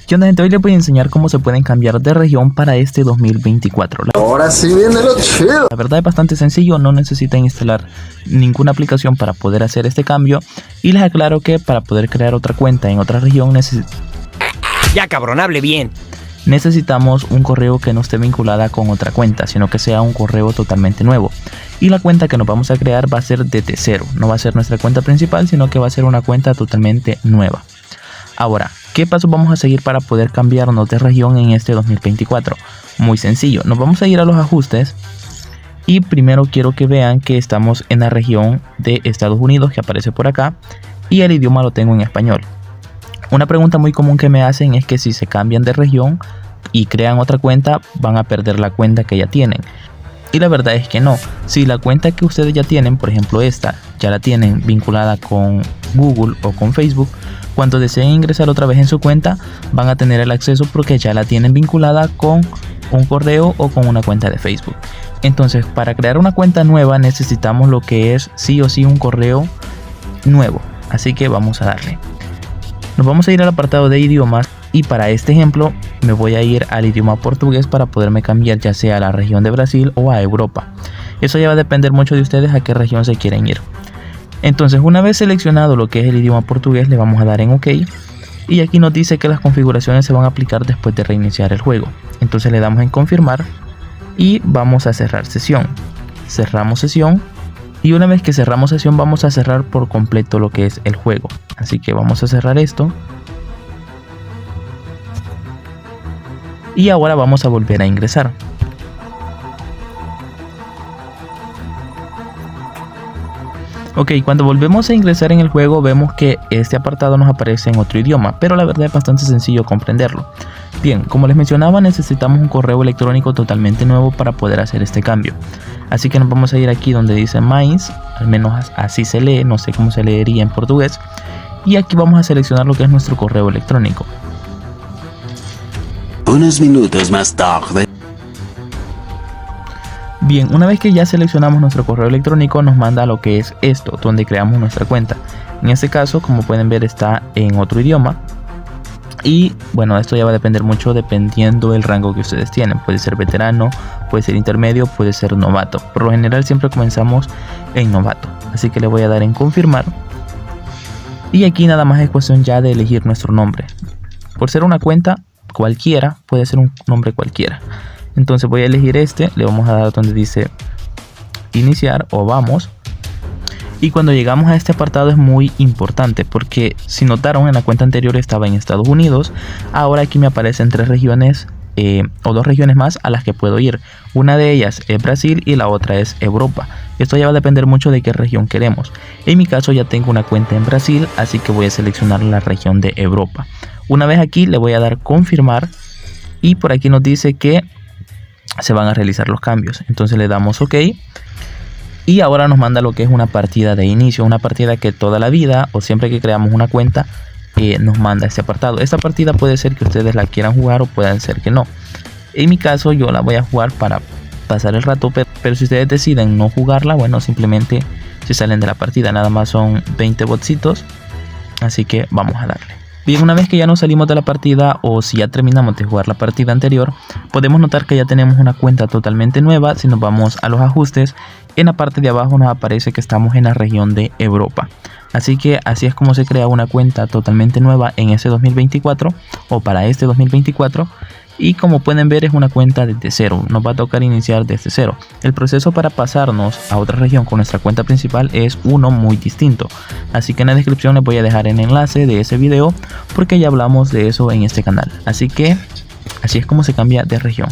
¿Qué onda, gente? Hoy les voy a enseñar cómo se pueden cambiar de región para este 2024. Ahora sí viene lo chido. La verdad es bastante sencillo, no necesitan instalar ninguna aplicación para poder hacer este cambio. Y les aclaro que para poder crear otra cuenta en otra región Ya cabrón, hable bien. necesitamos un correo que no esté vinculada con otra cuenta, sino que sea un correo totalmente nuevo. Y la cuenta que nos vamos a crear va a ser desde cero, no va a ser nuestra cuenta principal, sino que va a ser una cuenta totalmente nueva. Ahora, ¿qué pasos vamos a seguir para poder cambiarnos de región en este 2024? Muy sencillo, nos vamos a ir a los ajustes y primero quiero que vean que estamos en la región de Estados Unidos que aparece por acá y el idioma lo tengo en español. Una pregunta muy común que me hacen es que si se cambian de región y crean otra cuenta van a perder la cuenta que ya tienen. Y la verdad es que no. Si la cuenta que ustedes ya tienen, por ejemplo esta, ya la tienen vinculada con Google o con Facebook, cuando deseen ingresar otra vez en su cuenta van a tener el acceso porque ya la tienen vinculada con un correo o con una cuenta de Facebook. Entonces, para crear una cuenta nueva necesitamos lo que es sí o sí un correo nuevo. Así que vamos a darle. Nos vamos a ir al apartado de idiomas y para este ejemplo me voy a ir al idioma portugués para poderme cambiar ya sea a la región de Brasil o a Europa. Eso ya va a depender mucho de ustedes a qué región se quieren ir. Entonces, una vez seleccionado lo que es el idioma portugués, le vamos a dar en OK. Y aquí nos dice que las configuraciones se van a aplicar después de reiniciar el juego. Entonces le damos en confirmar y vamos a cerrar sesión. Cerramos sesión. Y una vez que cerramos sesión vamos a cerrar por completo lo que es el juego. Así que vamos a cerrar esto. Y ahora vamos a volver a ingresar. Ok, cuando volvemos a ingresar en el juego vemos que este apartado nos aparece en otro idioma, pero la verdad es bastante sencillo comprenderlo. Bien, como les mencionaba, necesitamos un correo electrónico totalmente nuevo para poder hacer este cambio. Así que nos vamos a ir aquí donde dice Mais, al menos así se lee, no sé cómo se leería en portugués. Y aquí vamos a seleccionar lo que es nuestro correo electrónico. Unos minutos más tarde. Bien, una vez que ya seleccionamos nuestro correo electrónico nos manda a lo que es esto, donde creamos nuestra cuenta. En este caso, como pueden ver, está en otro idioma. Y bueno, esto ya va a depender mucho dependiendo del rango que ustedes tienen. Puede ser veterano, puede ser intermedio, puede ser novato. Por lo general siempre comenzamos en novato. Así que le voy a dar en confirmar. Y aquí nada más es cuestión ya de elegir nuestro nombre. Por ser una cuenta cualquiera, puede ser un nombre cualquiera. Entonces voy a elegir este, le vamos a dar donde dice iniciar o vamos. Y cuando llegamos a este apartado es muy importante porque si notaron en la cuenta anterior estaba en Estados Unidos. Ahora aquí me aparecen 3 regiones o 2 regiones más a las que puedo ir. Una de ellas es Brasil y la otra es Europa. Esto ya va a depender mucho de qué región queremos. En mi caso ya tengo una cuenta en Brasil, así que voy a seleccionar la región de Europa. Una vez aquí le voy a dar confirmar y por aquí nos dice que se van a realizar los cambios. Entonces le damos OK. Y ahora nos manda lo que es una partida de inicio. Una partida que toda la vida o siempre que creamos una cuenta nos manda este apartado. Esta partida puede ser que ustedes la quieran jugar o pueden ser que no. En mi caso yo la voy a jugar para pasar el rato. Pero si ustedes deciden no jugarla, bueno, simplemente se salen de la partida. Nada más son 20 botsitos. Así que vamos a darle. Bien, una vez que ya nos salimos de la partida o si ya terminamos de jugar la partida anterior, podemos notar que ya tenemos una cuenta totalmente nueva. Si nos vamos a los ajustes, en la parte de abajo nos aparece que estamos en la región de Europa. Así que así es como se crea una cuenta totalmente nueva en ese 2024 o para este 2024. Y como pueden ver es una cuenta desde cero, nos va a tocar iniciar desde cero. El proceso para pasarnos a otra región con nuestra cuenta principal es uno muy distinto. Así que en la descripción les voy a dejar el enlace de ese video porque ya hablamos de eso en este canal. Así que así es como se cambia de región.